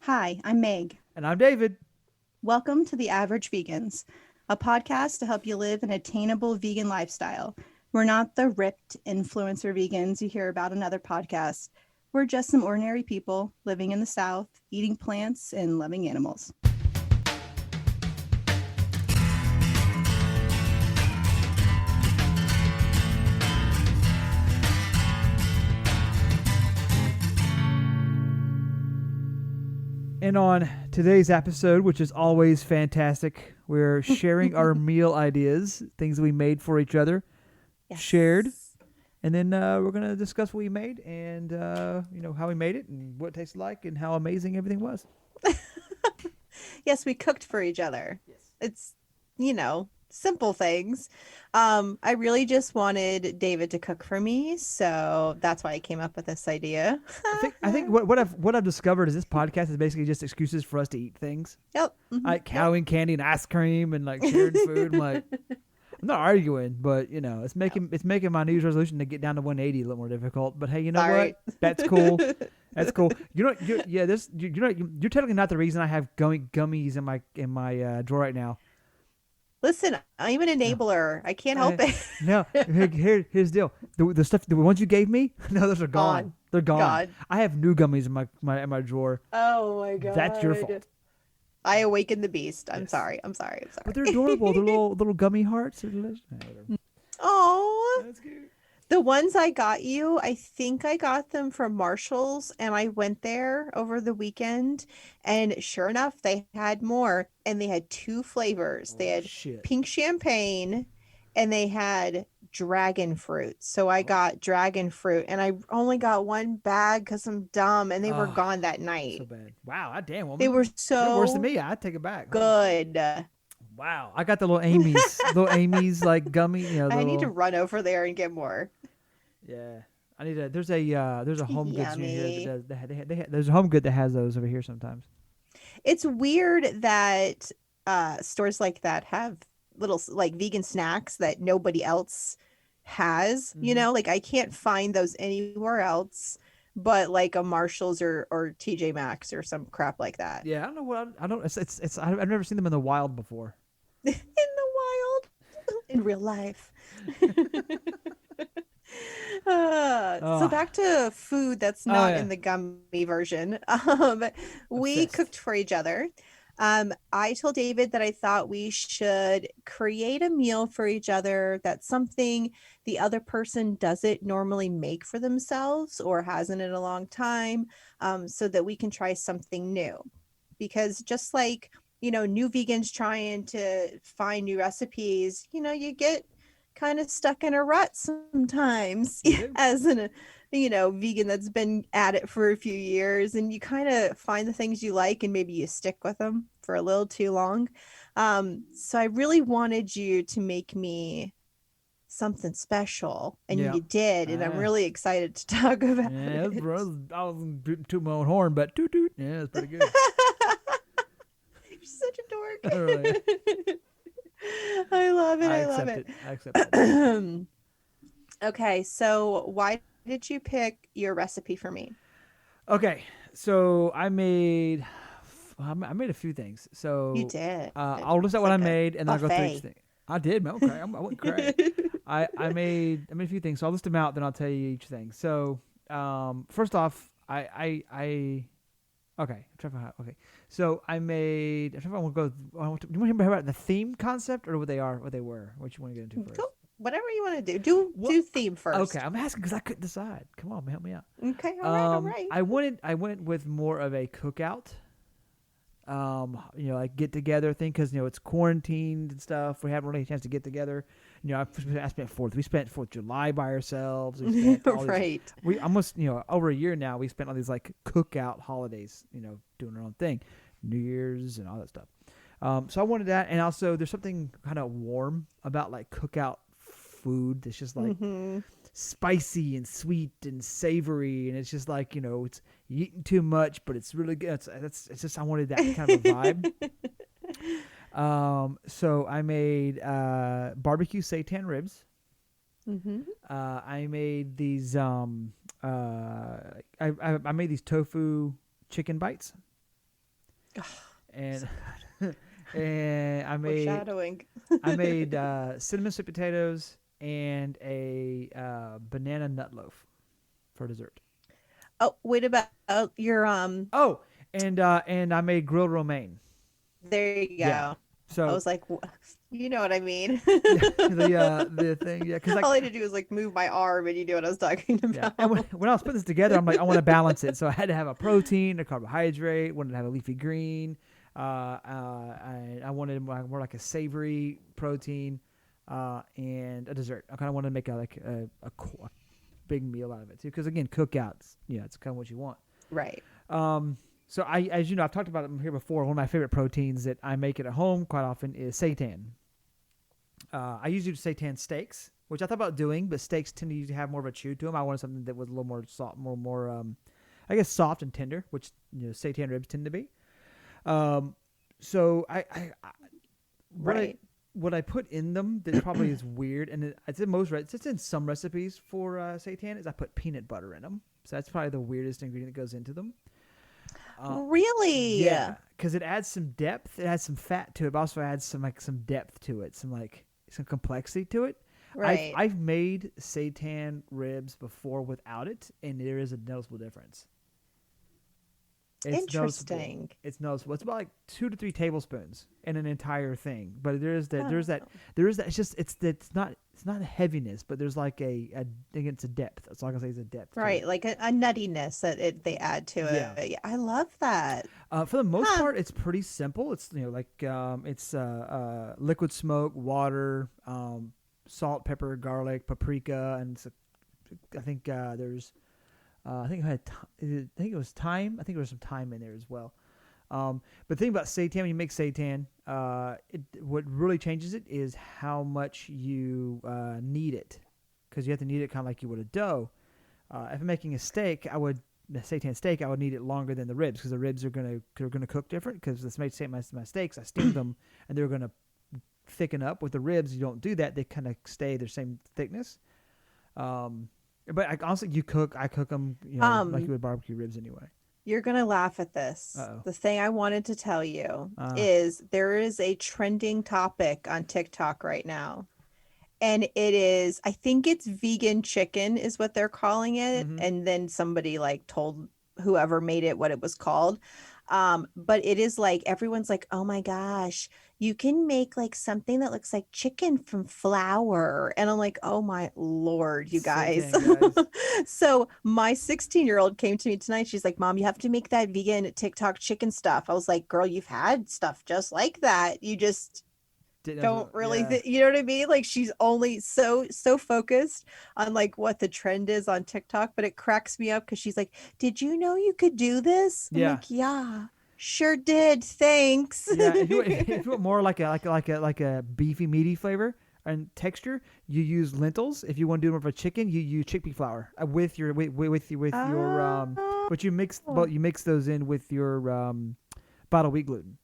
Hi, I'm Meg. And I'm David. Welcome to The Average Vegans, a podcast to help you live an attainable vegan lifestyle. We're not the ripped influencer vegans you hear about in other podcasts. We're just some ordinary people living in the South, eating plants and loving animals. And on today's episode, which is always fantastic, we're sharing our meal ideas, things we made for each other, Yes. shared, and then we're going to discuss what we made and how we made it and what it tasted like and how amazing everything was. Yes, we cooked for each other. Yes. It's, simple things. I really just wanted David to cook for me, so that's why I came up with this idea. I think what I've discovered is this podcast is basically just excuses for us to eat things Yep. like cowing candy and ice cream and like sharing food. I'm not arguing, but it's making my New Year's resolution to get down to 180 a little more difficult. But hey, you know Sorry. what? That's cool. That's cool. You're technically not the reason I have gummies in my drawer right now. Listen, I'm an No, enabler. I can't help it. no. Here's the deal. The ones you gave me, no, those are gone. Gone. They're gone. God. I have new gummies in my drawer. Oh my God. That's your fault. I awakened the beast. I'm Yes. sorry. I'm sorry. I'm But sorry. they're adorable. They're little gummy hearts. They're delicious. Oh, That's cute. the ones I got you, I think I got them from Marshall's, and I went there over the weekend, and sure enough, they had more, and they had two flavors. They Oh had shit. pink champagne, and they had dragon fruit. So I got dragon fruit, and I only got one bag because I'm dumb, and they were Oh, gone that so night. bad. Wow, damn They woman. were You're worse than so me. I'd take it back. Holy shit. good. Wow. I got the little Amy's like gummy, the I need to little run over there and get more. yeah. I need a there's a home goods near here that Yummy. does there's a home good that has those over here sometimes. It's weird that stores like that have little like vegan snacks that nobody else has, Hmm. like I can't find those anywhere else but like a Marshalls or TJ Maxx or some crap like that. Yeah, I don't know what I don't it's I've never seen them in the wild before. In the wild, in real life. So Oh, back to food that's oh not yeah. in the gummy version. We Obsessed. cooked for each other. I told David that I thought we should create a meal for each other that's something the other person doesn't normally make for themselves or hasn't in a long time, so that we can try something new. Because just like, new vegans trying to find new recipes, you get kind of stuck in a rut sometimes You do? as an vegan that's been at it for a few years, and you kind of find the things you like and maybe you stick with them for a little too long. So I really wanted you to make me something special, and Yeah. you did, and I'm Ah. really excited to talk about Yeah, it. I was tooting my own horn, but toot toot. Yeah, it's pretty good. You're such Really. a dork. I love it. I I love accept it. it. I accept that. Okay, so why did you pick your recipe for me? Okay, so I made a few things. You So did. I'll list out It's what I like a made, and then I'll go through each buffet. thing. I did, man. Okay, I went crazy. I made a few things. So I'll list them out, then I'll tell you each thing. So first off, I okay. I'm trying to okay. So I made. I'm trying to want to go. Do you want to hear about the theme concept or what they are, what they were? What you want to get into Go first? whatever you want to do. Do What? do theme Okay, first. I'm asking because I couldn't decide. Come on, man, help me out. Okay, all right, all right. I went with more of a cookout, like get together thing because it's quarantined and stuff. We haven't really had a chance to get together. I spent we spent Fourth of July by ourselves. We spent all these. Right. We almost over a year now. We spent all these like cookout holidays. Doing our own thing, New Year's and all that stuff. So I wanted that, and also there's something kind of warm about like cookout food that's just like Hmm. spicy and sweet and savory, and it's just like it's you eating too much, but it's really good. It's just I wanted that kind of a vibe. So I made barbecue seitan ribs. Hmm. I made these I made these tofu chicken bites. and So good. and Foreshadowing. I made cinnamon sweet potatoes and a banana nut loaf for dessert. Oh, wait about your Oh, and I made grilled romaine. there you Yeah. go. I So was like, you know what I mean. yeah, the thing, yeah, because like All I had to do was like move my arm and you knew what I was talking yeah, and when, about. when I was putting this together, I'm like, I want to balance it, so I had to have a protein, a carbohydrate, wanted to have a leafy green. I wanted more like a savory protein, and a dessert. I kind of wanted to make a big meal out of it too, because again, cookouts, it's kind of what you want. Right. Um, so as you know, I've talked about them here before. One of my favorite proteins that I make it at home quite often is seitan. I usually do seitan steaks, which I thought about doing, but steaks tend to usually have more of a chew to them. I wanted something that was a little more soft, more I guess soft and tender, which seitan ribs tend to be. Um, so I what I Right. what I put in them that probably is weird, and it's in it's in some recipes for seitan is I put peanut butter in them. So that's probably the weirdest ingredient that goes into them. Uh, Really? yeah, because it adds some depth. It adds some fat to it, but also adds some depth to it, some complexity to it. Right. I've made seitan ribs before without it, and there is a noticeable difference. It's noticeable. Interesting. It's noticeable. It's about like 2 to 3 tablespoons in an entire thing. But there's that. Oh. There is that. It's not a heaviness, but there's like I think it's a depth. That's all I can say is a depth to Right. it. Like a nuttiness that they add to Yeah. it. Yeah, I love that. For the most Huh. part, it's pretty simple. It's like it's liquid smoke, water, salt, pepper, garlic, paprika, and I think there's I think I think it was thyme. I think there was some thyme in there as well. But the thing about seitan, when you make seitan, what really changes it is how much you knead it, because you have to knead it kind of like you would a dough. If I'm making a seitan steak, I would knead it longer than the ribs, because the ribs are gonna cook different. Because my steaks, I steam them, and they're gonna thicken up. With the ribs, you don't do that; they kind of stay the same thickness. Um, but honestly, I cook them, like you Um, would barbecue ribs anyway. you're gonna laugh at this. Uh The thing I wanted to tell you oh. is there is a trending topic on TikTok right now. And it is, I think it's vegan chicken is what they're calling it. Mm-hmm. And then somebody like told whoever made it what it was called. But it is like everyone's like, oh my gosh, you can make like something that looks like chicken from flour. And I'm like, oh my Lord, you guys. Seitan, guys. So my 16-year-old came to me tonight. She's like, Mom, you have to make that vegan TikTok chicken stuff. I was like, girl, you've had stuff just like that. You just don't really Yeah. you know what I mean? Like she's only so focused on like what the trend is on TikTok, but it cracks me up because she's like, "Did you know you could do this?" I'm Yeah. like, "Yeah, sure did. Thanks." Yeah. If you want more like a beefy meaty flavor and texture, you use lentils. If you want to do more of a chicken, you use chickpea flour with your but Oh, you mix those in with your bottle wheat gluten.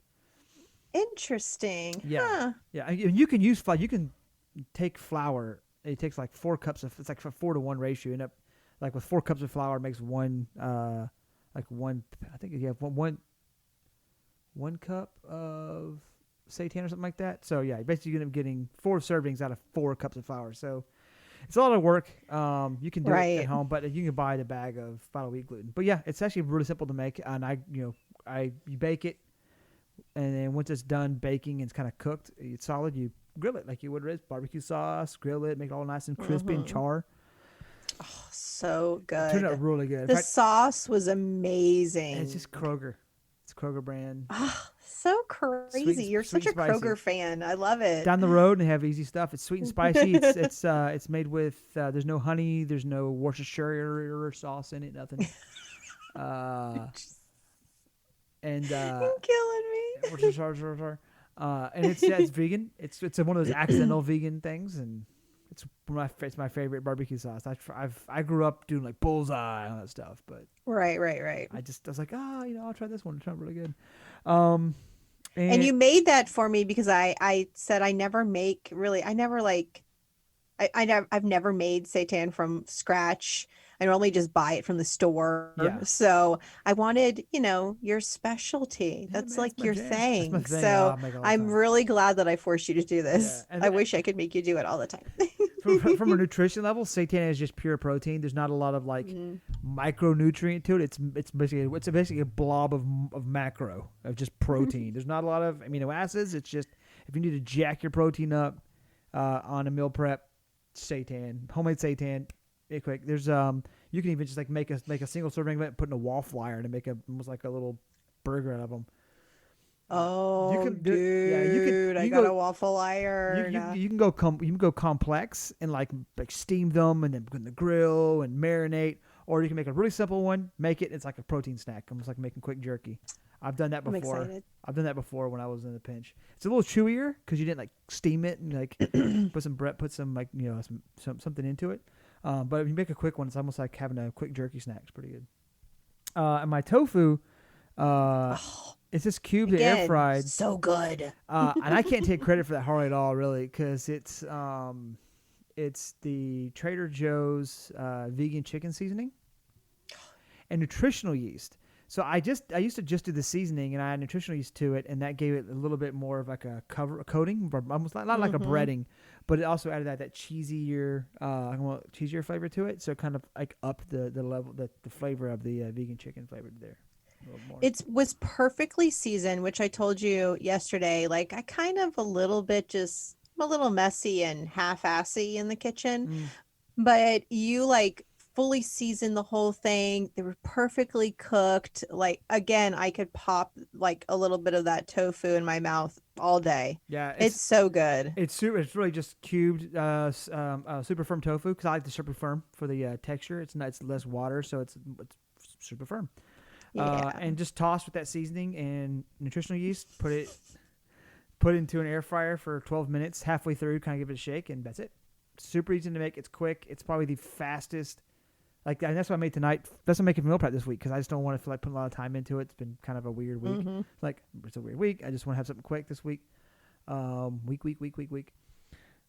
interesting. Yeah. Huh. Yeah. And you can use flour. You can take flour. It takes like 4 cups of. It's like a 4-to-1 ratio. End up like with 4 cups of flour makes one. Like one. I think you have one cup of seitan or something like that. So yeah, basically you end up getting 4 servings out of 4 cups of flour. So it's a lot of work. You can do it at Right. home, but you can buy the bag of bottle wheat gluten. But yeah, it's actually really simple to make. And you bake it, and then once it's done baking and it's kind of cooked, it's solid. You grill it like you would ribs, barbecue sauce, grill it, make it all nice and crispy and Hmm. char. So It turned out good. really good. In The fact, sauce was it's just amazing. Kroger. It's Kroger brand, Oh, so crazy. You're sweet such and a spicy. Kroger fan. I love it. Down the road, and they have easy stuff. It's sweet and spicy. It's made with there's no honey, there's no Worcestershire sauce in it, nothing. Uh, and You're killing Worcestershire, and it's vegan. It's one of those me. accidental vegan things, and it's my favorite barbecue sauce. I grew up doing like bullseye and all that stuff, but Right, right, right. I was like, I'll try this one. It sounds really good. Um, And and you made that for me because I said I never make really I never like I've never made seitan from scratch. I normally just buy it from the store. Yeah. So I wanted, your specialty. Yeah, That's man, that's like my your jam. That's my thing. thing. Oh, So I make it all the I'm time. really glad that I forced you to do Yeah, this. and I wish I could make you do it all the time. from a nutrition level, seitan is just pure protein. There's not a lot of like Mhm. micronutrient to it. It's basically a blob of macro of just protein. There's not a lot of amino acids. It's just if you need to jack your protein up on a meal prep, homemade seitan, quick. There's you can even just like make a single serving of it, put in a waffle iron and make almost like a little burger out of them. You Oh, can do it. Yeah, dude, you I can got go a waffle iron. you can go complex and like steam them and then put in the grill and marinate, or you can make a really simple one. Make it. It's like a protein snack, almost like making quick jerky. I've done that I'm before. excited. I've done that before when I was in a pinch. It's a little chewier because you didn't like steam it and like put some like something into it. But if you make a quick one, it's almost like having a quick jerky snack. It's pretty good. And my tofu, Oh, it's just cubed and air again, fried. so good. And I can't take credit for that hardly at all, really, because it's the Trader Joe's vegan chicken seasoning and nutritional yeast. So I used to just do the seasoning and I had nutritional yeast to it, and that gave it a little bit more of like a coating, almost not like a breading, but it also added that cheesier flavor to it. So it kind of like up the level, the flavor of the vegan chicken flavor there a little more. It was perfectly seasoned, which I told you yesterday. Like I kind of a little bit just I'm a little messy and half-assy in the kitchen, Mm. but you like fully seasoned the whole thing. They were perfectly cooked. Like again, I could pop like a little bit of that tofu in my mouth all day. Yeah, It's so good. It's really just cubed super firm tofu because I like the super firm for the texture. It's less water, so it's super firm. Yeah. And just toss with that seasoning and nutritional yeast. Put it into an air fryer for 12 minutes. Halfway through, kind of give it a shake, and that's it. Super easy to make. It's quick. It's probably the fastest. Like, and that's what I made tonight. That's what I'm making meal prep this week because I just don't want to feel like putting a lot of time into it. It's been kind of a weird week. Hmm. It's a weird week. I just want to have something quick this week. Week.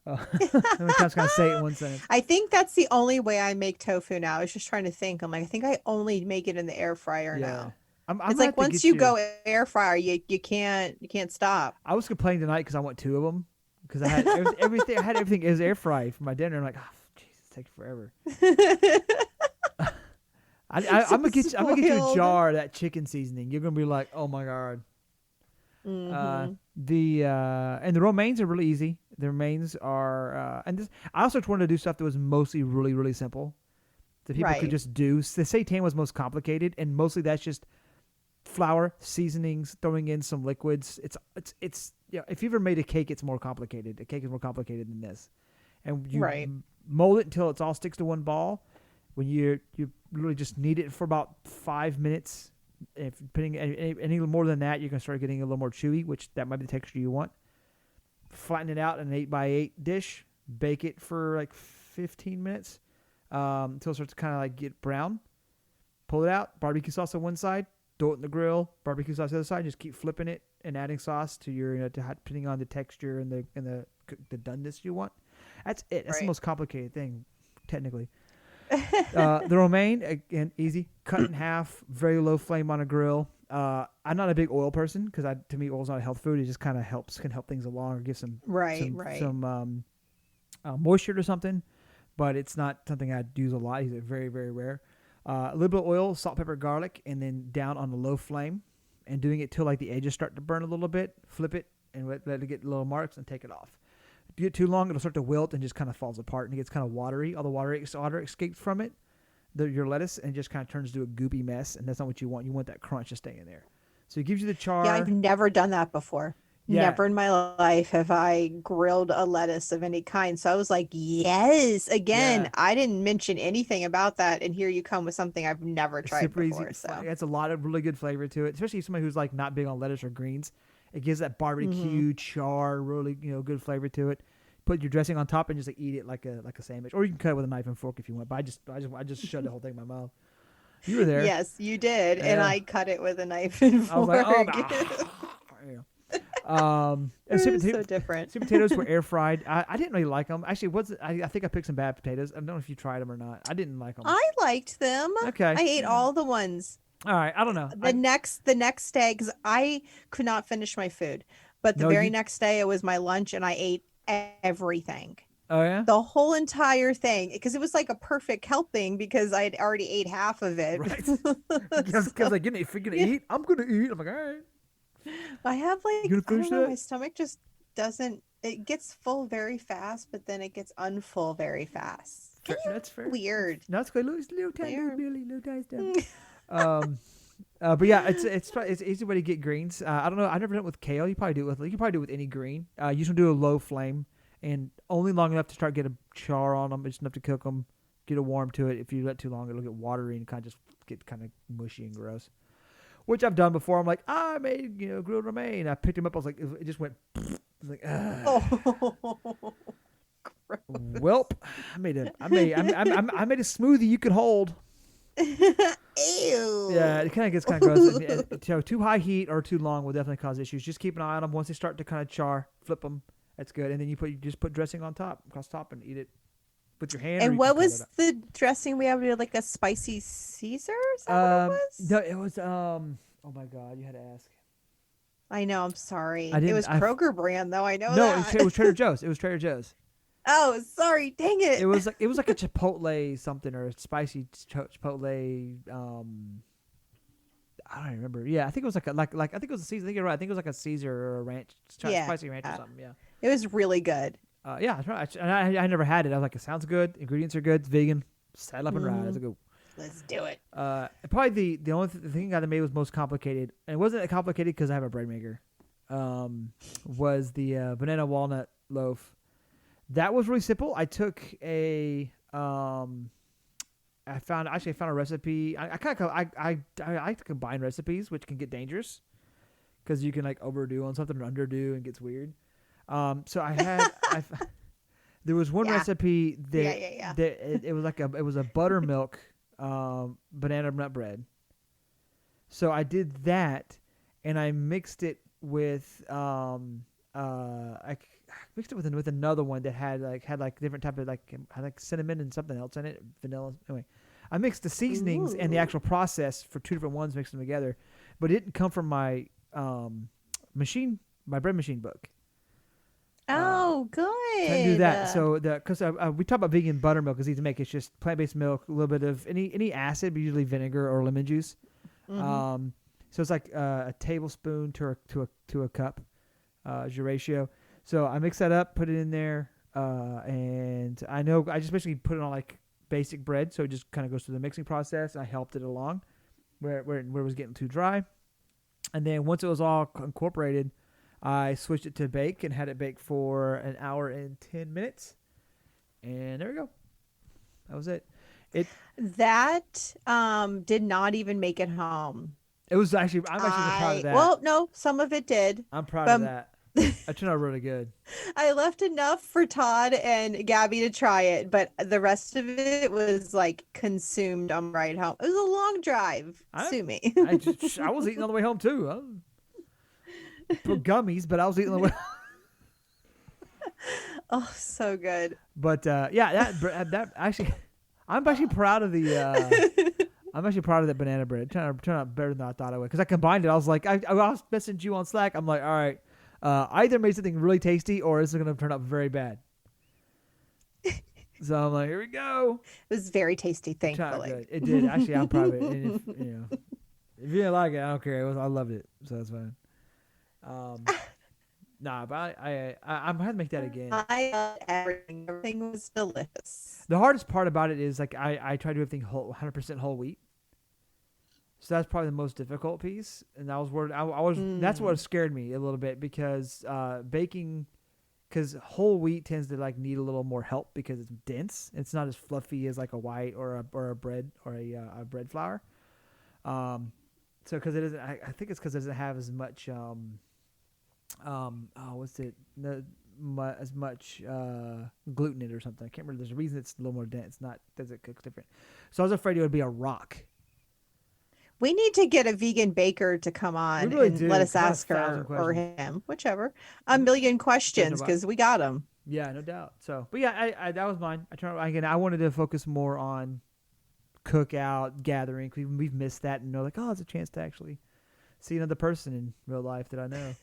Let me just kind of say it in one sentence. I think that's the only way I make tofu now. I was just trying to think. I'm like, I think I only make it in the air fryer Yeah. now. I'm It's gonna have like to once get you go air fryer, you can't stop. I was complaining tonight because I want two of them because I had everything. I had everything as air fry for my dinner. I'm like, oh, Jesus, it takes forever. I'm gonna get you a Spoiled. jar of that chicken seasoning. You're gonna be like, oh my god. Hmm. And the romaines are really easy. The romaines are and this. I also wanted to do stuff that was mostly really really simple that people could Right. just do. The seitan was most complicated, and mostly that's just flour, seasonings, throwing in some liquids. It's if you've ever made a cake, it's more complicated. A cake is more complicated than this, and you Right. mold it until it's all sticks to one ball. When you really just knead it for about 5 minutes. If putting any more than that, you're gonna start getting a little more chewy, which that might be the texture you want. Flatten it out in an 8x8 dish. Bake it for like 15 minutes until it starts to kind of like get brown. Pull it out. Barbecue sauce on one side. Throw it in the grill. Barbecue sauce on the other side. Just keep flipping it and adding sauce to your depending on the texture and the doneness you want. That's it. That's the Right. most complicated thing, technically. The romaine, again, easy. Cut in half, very low flame on a grill. I'm not a big oil person because to me, oil's not a health food. It just kind of can help things along or give some Right. moisture to something, but it's not something I'd use a lot. It's very, very rare. A little bit of oil, salt, pepper, garlic, and then down on a low flame and doing it till like the edges start to burn a little bit. Flip it and let it get little marks and take it off. If you get too long, it'll start to wilt and just kind of falls apart and it gets kind of watery. All the water escapes from it, your lettuce, and just kind of turns to a goopy mess. And that's not what you want. You want that crunch to stay in there. So it gives you the char. Yeah, I've never done that before. Yeah. Never in my life have I grilled a lettuce of any kind. So I was like, yes. Again, Yeah. I didn't mention anything about that, and here you come with something I've never It's tried super before. easy. So It's a lot of really good flavor to it, especially somebody who's like not big on lettuce or greens. It gives that barbecue char, really good flavor to it. Put your dressing on top and just like eat it like a sandwich, or you can cut it with a knife and fork if you want. But I just shoved the whole thing in my mouth. You were there. yes, you did, and Yeah. I cut it with a knife and I was fork. like, oh, And It was so different. sweet potatoes were air fried. I didn't really like them. Actually, I think I picked some bad potatoes. I don't know if you tried them or not. I didn't like them. I liked them. Okay. I ate Yeah. all the ones. All right. I don't know. The next day, because I could not finish my food, but the No, very you. next day it was my lunch, and I ate everything, Oh yeah. the whole entire thing, because it was like a perfect helping because I had already ate half of it. Right. Because So like, if you're gonna yeah, eat, I'm gonna eat. I'm like, all right. I have You like, gonna I finish don't know, my that? stomach just doesn't. It gets full very fast, but then it gets unfull very fast. Fair. That's fair. Weird. No, it's good. Little tiny little Weird. Billy, little tiny stuff. Um, but yeah, it's an easy way to get greens. I don't know. I've never done it with kale. You can probably do it with any green. You just do a low flame and only long enough to start get a char on them. It's enough to cook them, get a warm to it. If you let too long, it'll get watery and kind of just get kind of mushy and gross. Which I've done before. I'm like, I made grilled romaine. I picked them up. I was like, it just went. I was like, Oh, welp. I made a smoothie you could hold. ew. Yeah, it kind of gets kind of gross. So too high heat or too long will definitely cause issues. Just keep an eye on them. Once they start to kind of char, flip them. That's good. And then you just put dressing on top, across top, and eat it with your hand. Or And you can what cut it was up. the dressing we have? Like a spicy Caesar? Is that what it No, was? it was Oh my God, you had to ask. I know. I'm sorry. I It didn't. was Kroger brand, though. I know No, that. it was Trader Joe's. It was Trader Joe's. Oh, sorry. Dang it. It was like a Chipotle something or a spicy Chipotle. I don't remember. Yeah, I think it was like I think it was a Caesar. I think you're right. I think it was like a Caesar or a ranch, Yeah. spicy ranch or something. Yeah. It was really good. Yeah, that's right. I never had it. I was like, it sounds good. Ingredients are good. It's vegan. Saddle up and ride. Let's Mhm. go. Let's do it. Probably the only thing I made was most complicated, and it wasn't that complicated because I have a bread maker. Was the banana walnut loaf. That was really simple. I took I found a recipe. I kind of I like to combine recipes, which can get dangerous because you can like overdo on something or underdo and gets weird. So I had there was one Yeah. recipe that Yeah. it was it was a buttermilk banana nut bread. So I did that, and I mixed it with I mixed it with another one that had like different type of had like cinnamon and something else in it, vanilla. Anyway, I mixed the seasonings and the Ooh. actual process for two different ones, mixed them together, but it didn't come from my machine, my bread machine book. Oh, So I didn't do that. good. So because we talk about vegan buttermilk is easy to make. It's just plant-based milk, a little bit of any acid, but usually vinegar or lemon juice. Mhm. So it's like a tablespoon to a cup is your ratio. So I mix that up, put it in there, and I just basically put it on like basic bread, so it just kind of goes through the mixing process. I helped it along where it was getting too dry, and then once it was all incorporated, I switched it to bake and had it bake for an hour and 10 minutes, and there we go. That was it. It That did not even make it home. it was actually I'm actually proud of that. Well, no, some of it did. I'm proud of But that. It turned out really good. I left enough for Todd and Gabby to try it, but the rest of it was like consumed on the ride home. It was a long drive. I Sue me. I was eating on the way home too. Put gummies, but I was eating on the way. Oh, so good. But yeah, that actually, I'm actually proud of the. I'm actually proud of that banana bread. It turned out better than I thought it would because I combined it. I was like, I was messaging you on Slack. I'm like, all right, either made something really tasty or this is going to turn out very bad. So I'm like, here we go. It was very tasty, Turned out thankfully. good. It did. Actually, I'm proud of it. And if you didn't like it, I don't care. I loved it, so that's fine. Nah, but I'm gonna have to make that again. I loved everything. Everything was delicious. The hardest part about it is like I try to do everything 100% whole wheat. So that's probably the most difficult piece, and I was worried. I was that's what scared me a little bit because baking, because whole wheat tends to like need a little more help because it's dense. It's not as fluffy as like a white or a bread or a bread flour. So because it doesn't, I think it's because it doesn't have as much what's it as much gluten in it or something. I can't remember. There's a reason it's a little more dense. Not does it cook different. So I was afraid it would be a rock. We need to get a vegan baker to come We on really and let do, us because I have a ask thousand her or questions. him, whichever, a million There's questions nobody. because we got them. Yeah, no doubt. So, but yeah, that was mine. I turned again. I wanted to focus more on cookout gathering. We've missed that, and know like, oh, it's a chance to actually see another person in real life that I know.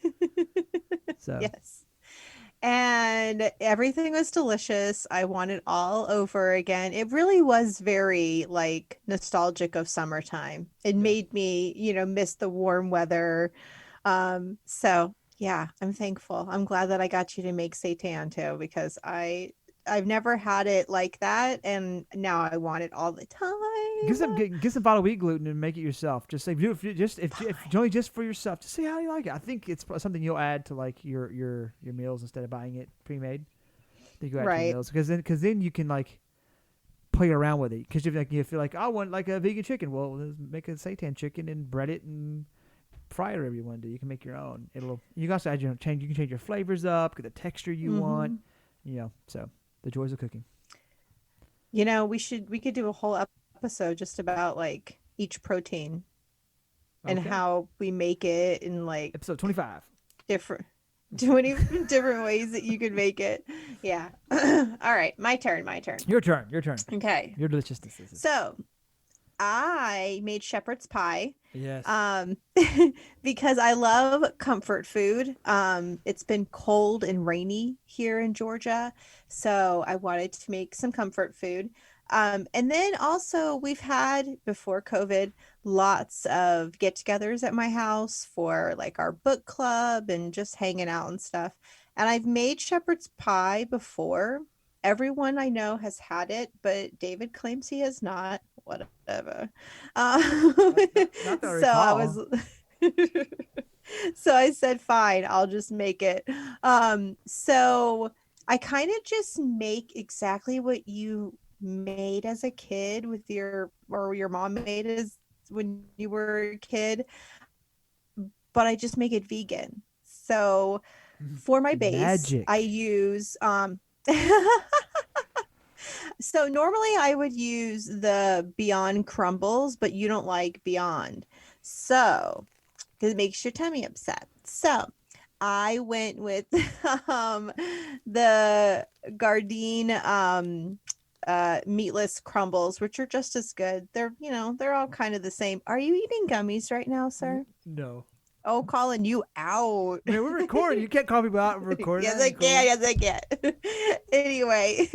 So Yes. And everything was delicious. I want it all over again. It really was very like nostalgic of summertime. It yeah, made me, miss the warm weather. So yeah, I'm thankful. I'm glad that I got you to make seitan too because I've never had it like that and now I want it all the time. get some bottle wheat gluten and make it yourself. Just say if Fine. only just for yourself. Just see how you like it. I think it's something you'll add to like your meals instead of buying it pre-made. I think you add to your Right. meals because then you can like play around with it. Because if like you feel like I want like a vegan chicken, well, let's make a seitan chicken and bread it and fry it whatever you want to do. You can make your own. You can also add change. You can change your flavors up, get the texture you want. Hmm. So the joys of cooking. We could do a whole episode just about like each protein and Okay, how we make it in like episode 25. different 20 different ways that you could make it. Yeah. All right, my turn. Your turn. Your turn. Okay. Your deliciousnesses. So, I made shepherd's pie Yes. um because I love comfort food. It's been cold and rainy here in Georgia, so I wanted to make some comfort food. And then also we've had before COVID lots of get-togethers at my house for like our book club and just hanging out and stuff. And I've made shepherd's pie before. Everyone I know has had it, but David claims he has not. Whatever. Um, Not that I so I recall. was so I said, fine, I'll just make it. So I kind of just make exactly what you made as a kid with your mom made as when you were a kid, but I just make it vegan. So for my base, I Magic. use so normally I would use the Beyond crumbles, but you don't like Beyond. So, because it makes your tummy upset. So, I went with um the Gardein meatless crumbles, which are just as good. They're all kind of the same. Are you eating gummies right now, sir? No. Oh, calling you out. I mean, we're recording. You can't call people out and record. Yes, That I ain't can. cool. Yes, I can. Anyway,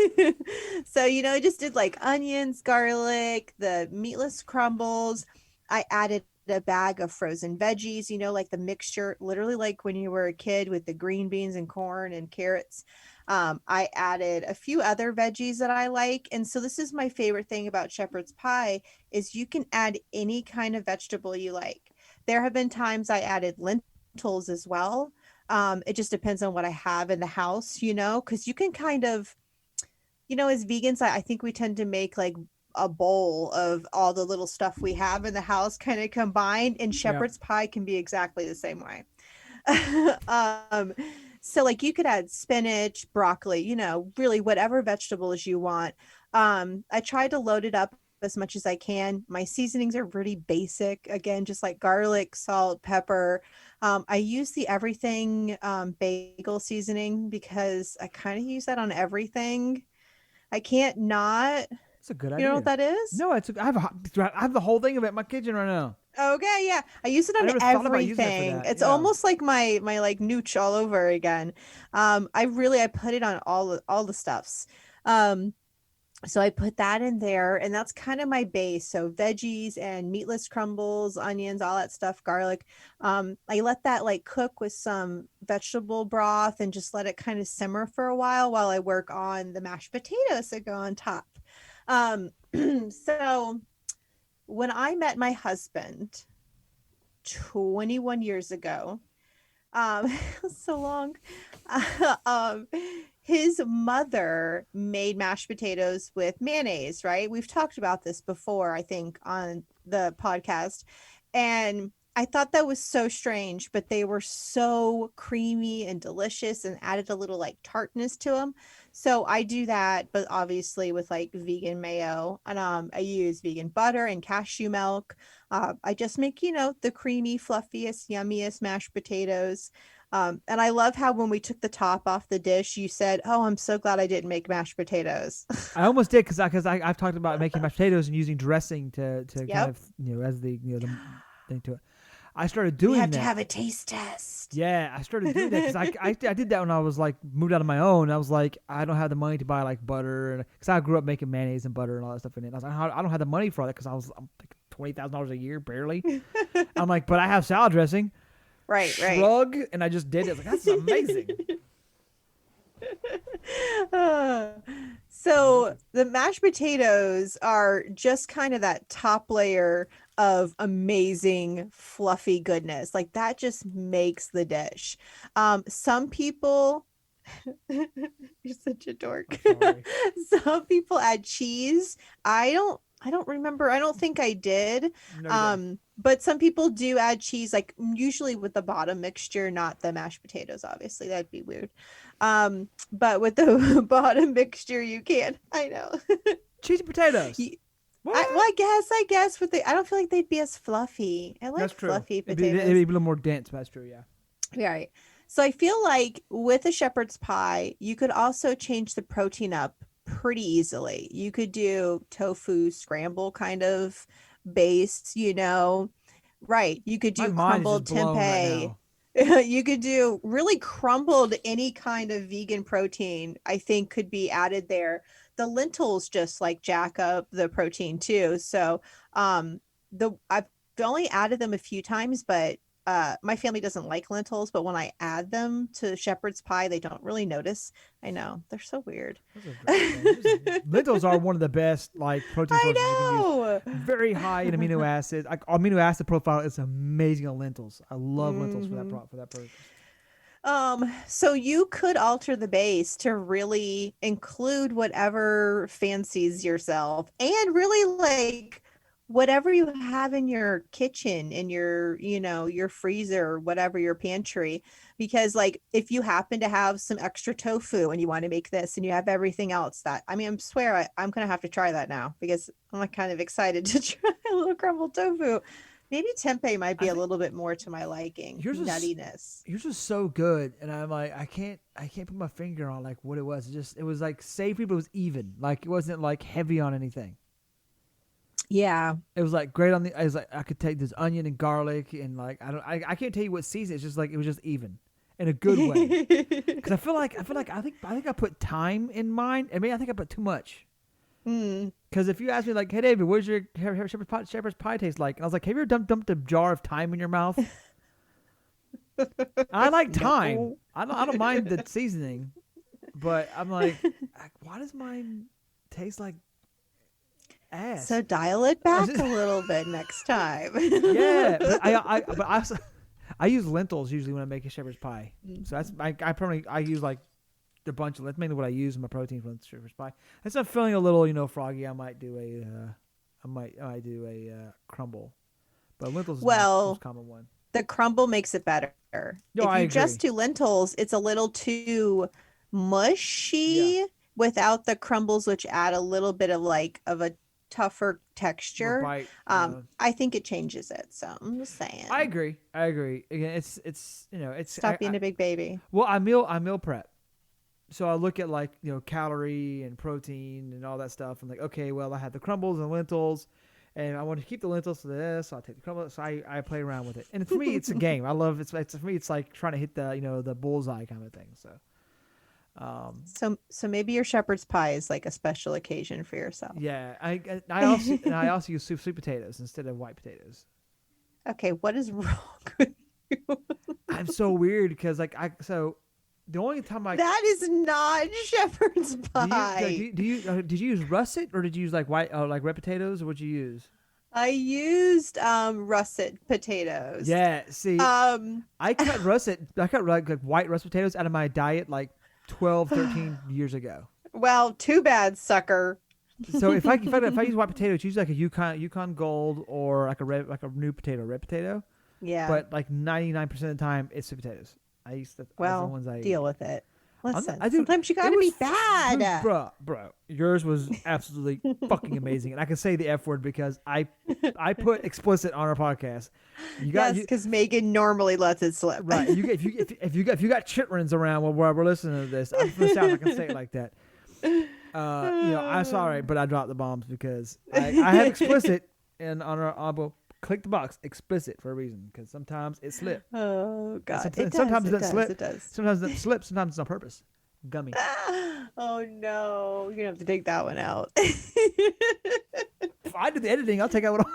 so I just did like onions, garlic, the meatless crumbles. I added a bag of frozen veggies, like the mixture, literally like when you were a kid with the green beans and corn and carrots. I added a few other veggies that I like. And so this is my favorite thing about shepherd's pie is you can add any kind of vegetable you like. There have been times I added lentils as well. It just depends on what I have in the house, because you can kind of, as vegans, I think we tend to make like a bowl of all the little stuff we have in the house kind of combined, and Yeah. shepherd's pie can be exactly the same way. um, so like you could add spinach, broccoli, really whatever vegetables you want. I try to load it up as much as I can. My seasonings are pretty basic, again, just like garlic, salt, pepper. I use the everything bagel seasoning because I kind of use that on everything. I can't not. It's a good You know what idea. that is? No, I have the whole thing of it in my kitchen right now. Okay, yeah. I use it I on never thought about using it for everything. that. It's Yeah. almost like my like nooch all over again. I put it on all the stuffs. Um so I put that in there and that's kind of my base. So veggies and meatless crumbles, onions, all that stuff, garlic. I let that like cook with some vegetable broth and just let it kind of simmer for a while I work on the mashed potatoes that go on top. Um so when I met my husband 21 years ago, so long, um, his mother made mashed potatoes with mayonnaise, right? We've talked about this before, I think, on the podcast. And I thought that was so strange, but they were so creamy and delicious and added a little like tartness to them. So I do that, but obviously with like vegan mayo, and I use vegan butter and cashew milk. I just make, the creamy, fluffiest, yummiest mashed potatoes. And I love how when we took the top off the dish, you said, "Oh, I'm so glad I didn't make mashed potatoes." I almost did because I've talked about making mashed potatoes and using dressing to kind Yep. of as the the thing to it. I started We doing have to that. have a taste test. Yeah, I started doing that because I did that when I was like moved out on my own. I was like, I don't have the money to buy like butter, and because I grew up making mayonnaise and butter and all that stuff in it. And I was like, I don't have the money for that because I'm like $20,000 a year barely. I'm like, but I have salad dressing. Right, right. Shrug, and I just did it. I was like, that's amazing. Uh, so the mashed potatoes are just kind of that top layer of amazing fluffy goodness. Like that just makes the dish. Some people you're such a I'm dork. sorry. Some people add cheese. I don't remember. I don't think I did. Never did. But some people do add cheese, like usually with the bottom mixture, not the mashed potatoes, obviously. That'd be weird. But with the bottom mixture, you can. I know. Cheesy potatoes. Ye- What? I guess with the I don't feel like they'd be as fluffy. I like That's true. fluffy It'd be potatoes. a little more dense, but that's true. Yeah. Yeah, right. So I feel like with a shepherd's pie, you could also change the protein up pretty easily. You could do tofu scramble kind of base. Right. You could My do mind is just crumbled blown right tempeh. now. You could do really crumbled any kind of vegan protein, I think could be added there. The lentils just like jack up the protein too. So I've only added them a few times, but my family doesn't like lentils, but when I add them to shepherd's pie, they don't really notice. I know. They're so weird. Those are great things. I Lentils are one of the best like protein sources you can use. know. Very high in amino acids. Like amino acid profile is amazing on lentils. I love lentils for that Mhm. for that purpose. So you could alter the base to really include whatever fancies yourself and really like whatever you have in your kitchen, in your freezer, whatever your pantry. Because like if you happen to have some extra tofu and you want to make this and you have everything else that I mean, I swear I'm gonna have to try that now because I'm like kind of excited to try a little crumbled tofu. Maybe tempeh might I be a think little bit more to my liking. yours is Nuttiness. yours is so good, and I'm like I can't put my finger on like what it was. It was like savory, but it was even. Like it wasn't like heavy on anything. Yeah. It was like great on the. I was like I could take this onion and garlic and like I can't tell you what season. It's just like it was just even in a good way. Because I think I put thyme in mine. I mean I think I put too much. Hmm. Because if you ask me like, hey David, where's your shepherd's pie taste like? And I was like, have you ever dumped a jar of thyme in your mouth? I like thyme. No. I don't mind the seasoning, but I'm like, why does mine taste like ass? So dial it back a little bit next time. Yeah, but I also I use lentils usually when I make a shepherd's pie. So that's I use like a bunch of that's mainly what I use in my protein for the shepherd's pie. If I'm feeling a little froggy, I might do I do a crumble, but lentils is my most Well, common one. the crumble makes it better. No, If I you agree. just do lentils, it's a little too Yeah, mushy without the crumbles, which add a little bit of like of a tougher more texture. bite. Yeah, I think it changes it. So I'm just I saying. agree. I agree. Again, it's it's Stop being a big baby. well I meal prep. So I look at like calorie and protein and all that stuff. And like, okay, well I have the crumbles and lentils, and I want to keep the lentils to this. So I take the crumbles. So I play around with it. And for me, it's a game. I love it's for me. It's like trying to hit the the bullseye kind of thing. So So maybe your shepherd's pie is like a special occasion for yourself. yeah, I also use sweet potatoes instead of white potatoes. Okay, what is wrong with you? I'm so weird because the only time I That is not shepherd's do you pie. did you use russet or did you use like white like red potatoes or what'd you use? I used russet potatoes. Yeah, see, Um I cut like white russet potatoes out of my diet like 12, 13 years ago. well, too bad, sucker. So if I use white potatoes, it's usually like a Yukon Gold or like a new potato, red potato. Yeah. But like 99% of the time, it's sweet potatoes. That's the Well, ones I deal eat. with it. Listen, I do. sometimes you It gotta was, be bad. bro. Yours was absolutely fucking amazing, and I can say the F word because I put explicit on our podcast. You got Yes, you because Megan normally lets it slip. right. You get if you got chitlins around while we're listening to this, I'm from the south. I can say it like that. I'm sorry, but I dropped the bombs because I have explicit and on our album. Click the box explicit for a reason because sometimes it slips. Oh And God, sometimes, it does. sometimes it It doesn't does. slip. It does. Sometimes it doesn't slip. Sometimes it's on purpose. Gummy. Oh no, you're gonna have to take that one out. If I do the editing, I'll take out what.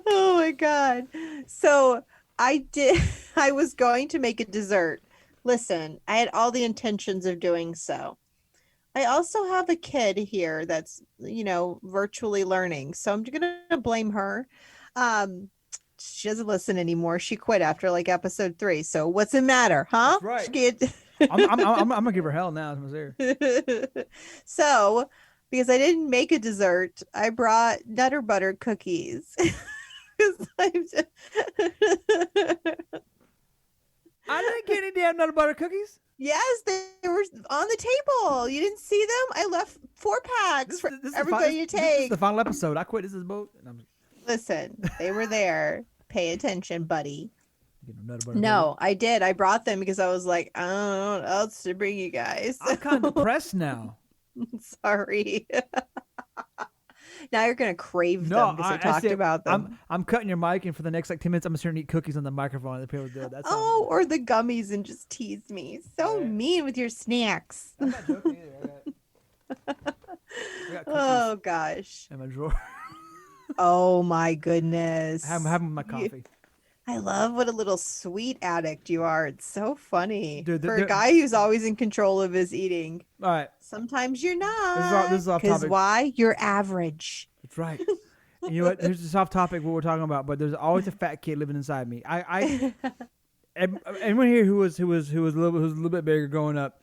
Oh my God. So I did, I was going to make a dessert. Listen, I had all the intentions of doing so. I also have a kid here that's, virtually learning. So I'm going to blame her. Um, she doesn't listen anymore. She quit after like episode 3. So what's the matter, huh? That's right. She get... I'm gonna give her hell now. As there. So, because I didn't make a dessert, I brought Nutter Butter cookies. 'Cause I didn't get any damn nut butter cookies. Yes, they were on the table. You didn't see them? I left 4 packs for everybody to This is take. the final episode. I quit. This is boat. Listen, they were there. Pay attention, buddy. Nutter butter No, I did. I brought them because I was like, I don't know what else to bring you guys. I'm kind of depressed now. Sorry. Now you're gonna crave No, them because I talked about them. I'm cutting your mic, and for the next like 10 minutes, I'm gonna sit here and eat cookies on the microphone. The people do it. That's Oh, or the gummies and just tease me. So Yeah. mean with your snacks. I'm not joking either. I got cookies Oh gosh. in my drawer. Oh my goodness. I'm having my coffee. I love what a little sweet addict you are. It's so funny. Dude, For a guy who's always in control of his eating. All right, Sometimes you're not. this is off Because topic. why? You're average. That's right. And you know what? Here's this off topic what we're talking about, but there's always a fat kid living inside me. Anyone here who was a little bit bigger growing up,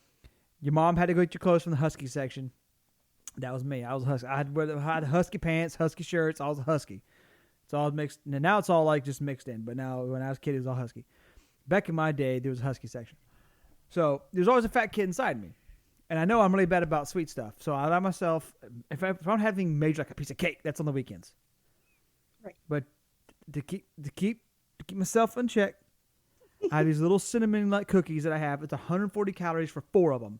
your mom had to go get your clothes from the husky section. That was me. I was a husky. I had husky pants, husky shirts. I was a husky. It's all mixed. And now it's all like just mixed in. But now when I was a kid, it was all husky. Back in my day, there was a husky section. So there's always a fat kid inside me. And I know I'm really bad about sweet stuff. So I allow myself, if I'm having major like a piece of cake, that's on the weekends. Right. But to keep myself in check, I have these little cinnamon like cookies that I have. It's 140 calories for 4 of them.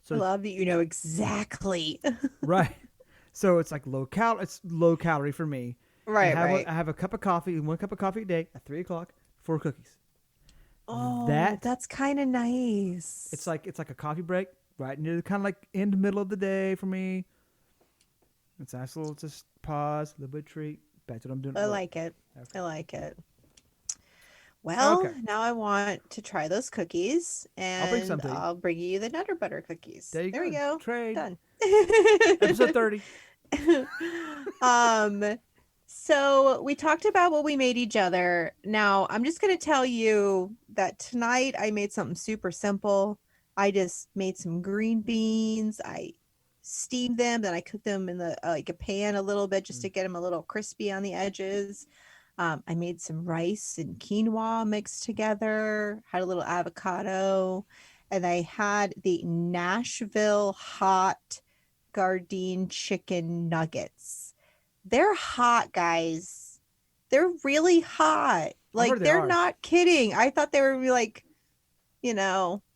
So I love that you know exactly. right. So it's like low calorie for me. Right, I have a cup of coffee, 1 cup of coffee a day at 3:00, 4 cookies. Oh, That- that's kind of nice. It's like a coffee break, right near the kind of like in the middle of the day for me. It's a nice little just pause, a little bit of treat. Back to what I'm doing. I like it. Okay. I like it. Well, Okay. now I want to try those cookies, and bring some to you. I'll bring you the Nutter Butter cookies. There you we go. Trade. Done. Episode 30. So we talked about what we made each other. Now I'm just going to tell you that tonight I made something super simple. I just made some green beans. I steamed them, then I cooked them in the like a pan a little bit just to get them a little crispy on the edges. I made some rice and quinoa mixed together, had a little avocado, and I had the Nashville hot Gardein chicken nuggets. They're hot, guys. They're really hot. Like they're not kidding. I thought they were like,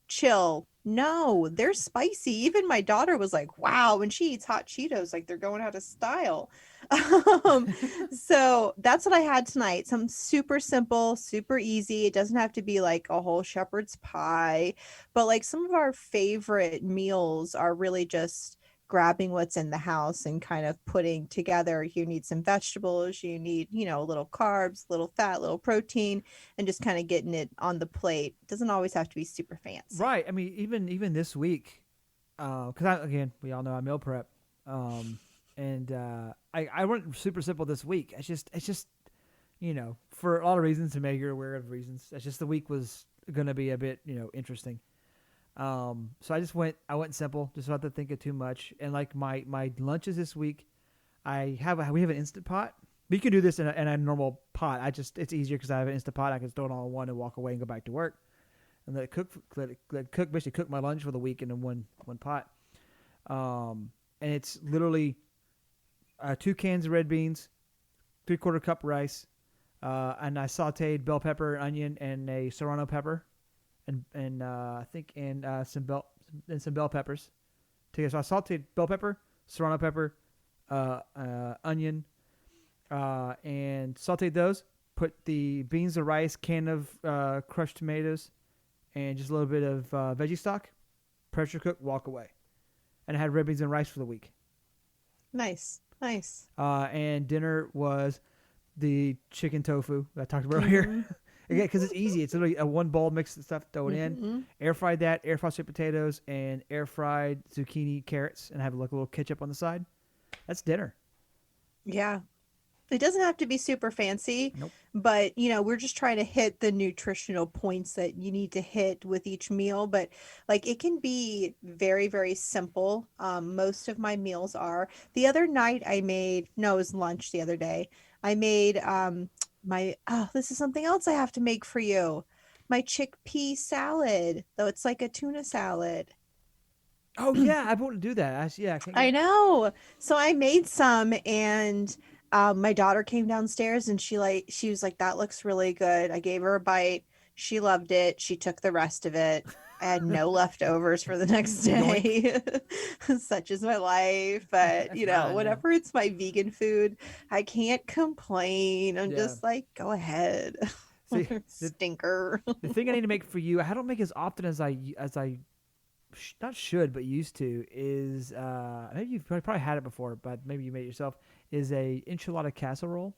chill. No, they're spicy. Even my daughter was like, wow, when she eats hot Cheetos, like they're going out of style. So that's what I had tonight. Some super simple, super easy. It doesn't have to be like a whole shepherd's pie, but like some of our favorite meals are really just grabbing what's in the house and kind of putting together. You need some vegetables, you need, a little carbs, little fat, little protein, and just kind of getting it on the plate. It doesn't always have to be super fancy. Right. I mean, even this week, because again, we all know I meal prep, and I went super simple this week. It's just, for a lot of reasons, to make you aware of reasons. It's just the week was going to be a bit, interesting. So I went simple, just not to think of too much. And like my lunches this week, we have an Instant Pot. But you can do this in a normal pot. It's easier because I have an Instant Pot. I can throw it all in one and walk away and go back to work. and let it cook, basically cook my lunch for the week in one pot. And it's literally 2 cans of red beans, 3/4 cup rice, and I sautéed bell pepper, onion, and a serrano pepper, and I think and some bell peppers. So I sautéed bell pepper, serrano pepper, onion, and sautéed those. Put the beans, the rice, can of crushed tomatoes, and just a little bit of veggie stock. Pressure cook, walk away. And I had red beans and rice for the week. Nice. Nice. And dinner was the chicken tofu that I talked about Mm-hmm. earlier. Again, because it's easy. It's literally a one bowl, mix the stuff, throw it in. Mm-hmm. Air fried that, air fried sweet potatoes, and air fried zucchini, carrots, and have like a little ketchup on the side. That's dinner. Yeah. It doesn't have to be super fancy, Nope. but we're just trying to hit the nutritional points that you need to hit with each meal. But like it can be very, very simple. Most of my meals are. The other night I made, no, it was lunch the other day. I made this is something else I have to make for you. My chickpea salad, though it's like a tuna salad. Oh yeah, I want to do that. Yeah, I can't I get. know. So I made some and my daughter came downstairs and she was like, that looks really good. I gave her a bite. She loved it. She took the rest of it. I had no leftovers for the next Yoink. day. Such is my life. But That's mine. Yeah. whenever it's my vegan food, I can't complain. I'm Yeah. just like, go ahead. See, the Stinker. the thing I need to make for you, I don't make as often as I not should but used to is maybe you've probably had it before, but maybe you made it yourself. Is a enchilada casserole.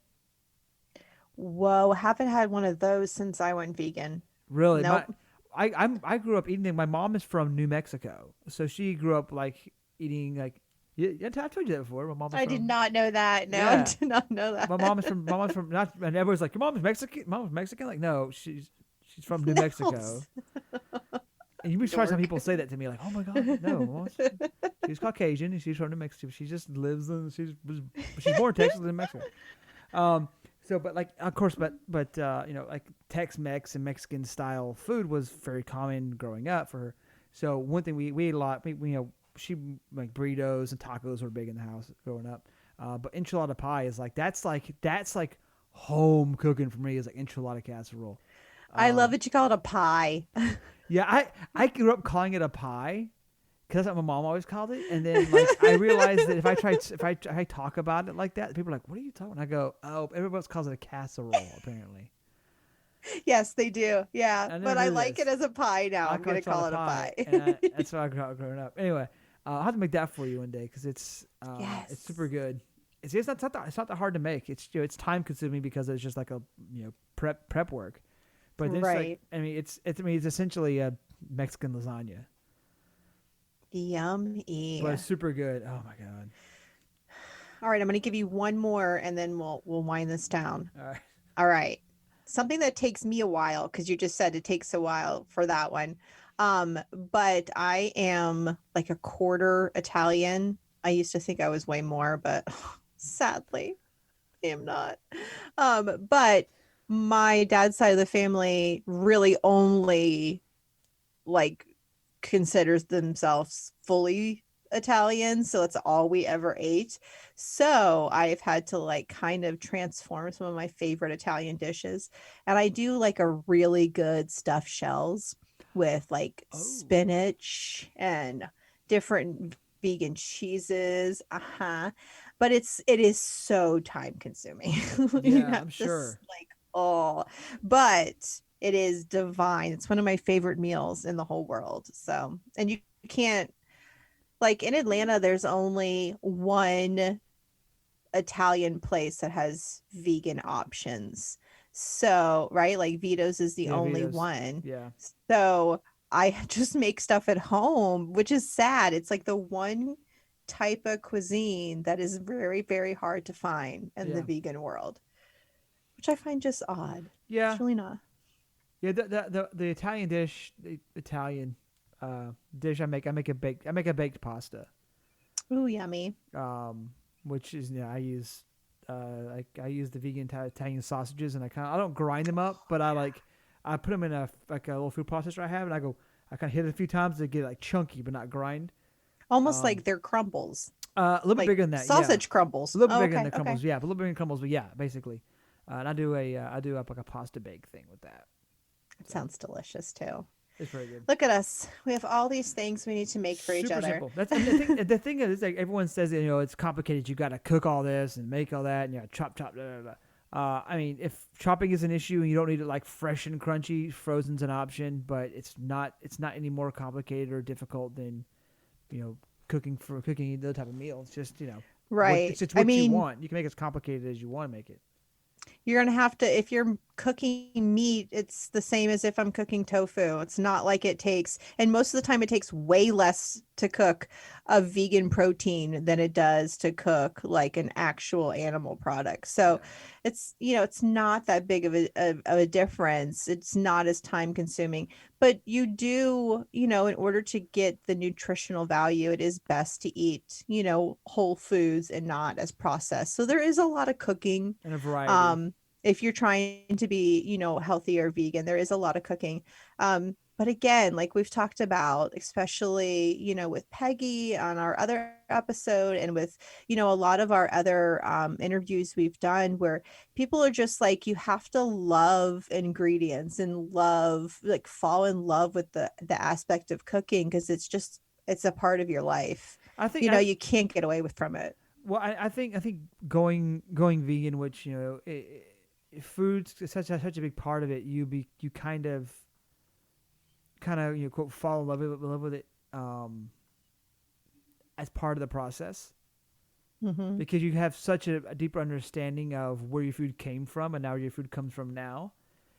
Whoa, haven't had one of those since I went vegan. Really, Nope. I grew up eating them. My mom is from New Mexico, so she grew up like eating like. Yeah, I told you that before. My mom is I did from. not know that. No, I Yeah, did not know my that. mom's from not, and everyone's like, your mom's Mexican. Mom's Mexican. Like, no, she's from New No. Mexico. And you'd be surprised how Dork. people say that to me. Like, oh my god, no, she's Caucasian and she's from New Mexico. She just lives in. She's born in Texas and Mexico. So, but like, of course, but like Tex-Mex and Mexican style food was very common growing up for her. So one thing we ate a lot. She like burritos and tacos were big in the house growing up. But enchilada pie is like home cooking for me. Is like enchilada casserole. I love Um, that you call it a pie. yeah, I grew up calling it a pie because that's what my mom always called it. And then like I realized that if I talk about it like that, people are like, "What are you talking?" And I go, "Oh, everybody else calls it a casserole apparently." Yes, they do. Yeah, I never but I knew like it this. as a pie now. I I'm call gonna it a call it a pie, pie. and that's what I grew up growing up. Anyway, I'll have to make that for you one day because it's super Yes. good. It's not that hard to make. It's time consuming because it's just like a prep work. But then it's like Right. it's essentially a Mexican lasagna, Yummy. but it's super good. Oh my god! All right, I'm gonna give you one more and then we'll wind this down. All right. All right. Something that takes me a while, because you just said it takes a while for that one. But I am like a quarter Italian. I used to think I was way more, but sadly, I am not. But my dad's side of the family really only like considers themselves fully Italian, so that's all we ever ate. So I've had to like kind of transform some of my favorite Italian dishes. And I do like a really good stuffed shells with like Oh, spinach and different vegan cheeses. Uh-huh. But it is so time consuming. You yeah, have I'm to sure. like oh, but it is divine. It's one of my favorite meals in the whole world. So, and you can't like in Atlanta, there's only one Italian place that has vegan options. So, right, like Vito's is the Yeah, only Vito's. one. Yeah, So, I just make stuff at home, which is sad. It's like the one type of cuisine that is very, very hard to find in the yeah, vegan world, which I find just odd. It's yeah, really not. yeah. The Italian dish, the Italian dish I make a baked pasta. Ooh, yummy. Um, which is I use I use the vegan Italian sausages and I don't grind them up, but I put them in a like a little food processor I have, and I kind of hit it a few times to get like chunky but not grind. Almost like Um, they're crumbles, a little bit like bigger than that, yeah. sausage A crumbles. little bit Oh, bigger than okay, the okay. crumbles, yeah. But a little bigger than crumbles, but yeah, basically. And I do up like a pasta bake thing with that. It So sounds delicious too. it's very good. Look at us. We have all these things we need to make for each Super other. simple. That's and the thing. The thing is, like everyone says, it's complicated. You got to cook all this and make all that, and you got to chop, chop, blah, blah, blah. I mean, if chopping is an issue and you don't need it like fresh and crunchy, frozen's an option, but it's not. It's not any more complicated or difficult than cooking the type of meal. It's just what it's Right. just I what you mean, want. You can make it as complicated as you want to make it. you're gonna have to, if you're cooking meat, it's the same as if I'm cooking tofu. It's not like it takes, and most of the time it takes way less to cook a vegan protein than it does to cook like an actual animal product. So Yeah. it's not that big of a difference. It's not as time consuming, but you do, in order to get the nutritional value, it is best to eat, whole foods and not as processed. So there is a lot of cooking. And a variety. um if you're trying to be, healthy or vegan, there is a lot of cooking. But again, like we've talked about, especially, with Peggy on our other episode, and with, a lot of our other interviews we've done, where people are just like, you have to love ingredients and love, like, fall in love with the aspect of cooking, because it's a part of your life. I think You can't get away with from it. well, I think going vegan, which food's such a big part of it. You kind of quote fall in love with it as part of the process Hmm. because you have such a deeper understanding of where your food came from and now where your food comes from now,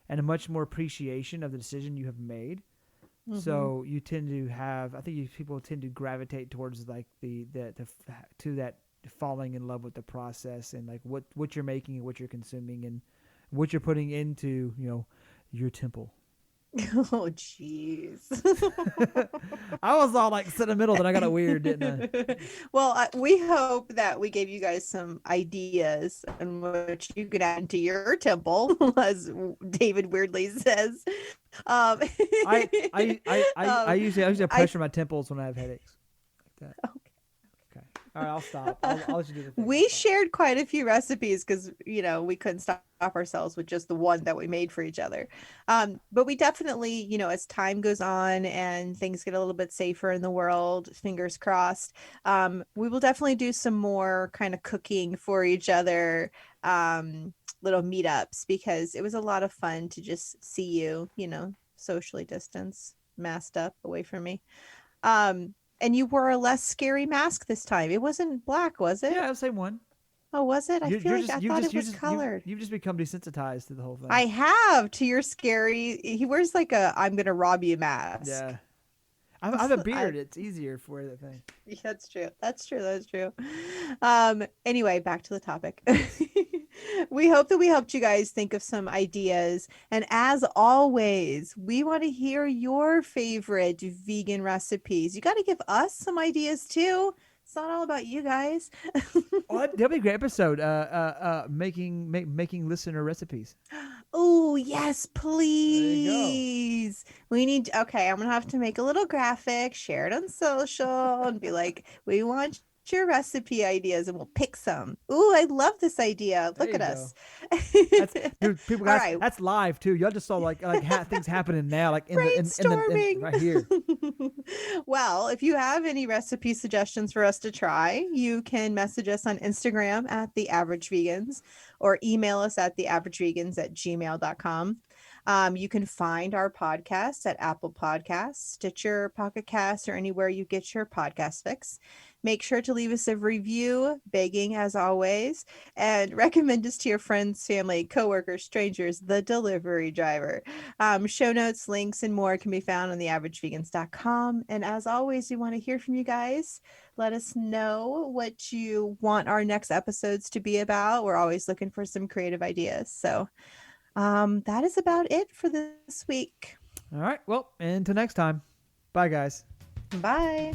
and a much more appreciation of the decision you have made. Hmm. So you tend to have, I think people tend to gravitate towards like to that falling in love with the process and like what you're making and what you're consuming and what you're putting into your temple. Oh, jeez. I was all like sentimental, then I got it weird, didn't Well, we hope that we gave you guys some ideas on what you could add into your temple, as David weirdly says. Um, I? I um, usually have I pressure on my temples when I have headaches like that. Okay, all right, I'll stop. I'll let you do the thing. I'll we stop. shared quite a few recipes because we couldn't stop ourselves with just the one that we made for each other. But we definitely, as time goes on and things get a little bit safer in the world, fingers crossed, we will definitely do some more kind of cooking for each other, little meetups, because it was a lot of fun to just see you, socially distance, masked up away from me. And you wore a less scary mask this time. It wasn't black, was Yeah, it? I'll say one. Oh, was it? I feel You're like just I you've thought just it you was just colored. you've just become desensitized to the whole thing. I have, to your scary. He wears like a "I'm gonna rob you" mask. Yeah, I have a beard. It's easier for that thing. That's true. That's true. That's true. Anyway, back to the topic. We hope that we helped you guys think of some ideas. And as always, we want to hear your favorite vegan recipes. You got to give us some ideas too. It's not all about you guys. Oh, that'll be a great episode. Making listener recipes. Oh, yes, There you go. please. We need, okay, I'm gonna have to make a little graphic, share it on social, and be like, we want your recipe ideas, and we'll pick some. Ooh, I love this idea. There Look you at go. us. That's dude, people All guys. right, That's live too. Y'all just saw things happening now, like in brainstorming. right here. Well, if you have any recipe suggestions for us to try, you can message us on Instagram at The Average Vegans, or email us at theaveragevegans@gmail.com. You can find our podcast at Apple Podcasts, Stitcher, Pocket Casts, or anywhere you get your podcast fix. Make sure to leave us a review, begging as always, and recommend us to your friends, family, coworkers, strangers, the delivery driver. Show notes, links, and more can be found on theaveragevegans.com. And as always, we want to hear from you guys. Let us know what you want our next episodes to be about. We're always looking for some creative ideas. So that is about it for this week. All right. Well, until next time. Bye, guys. Bye.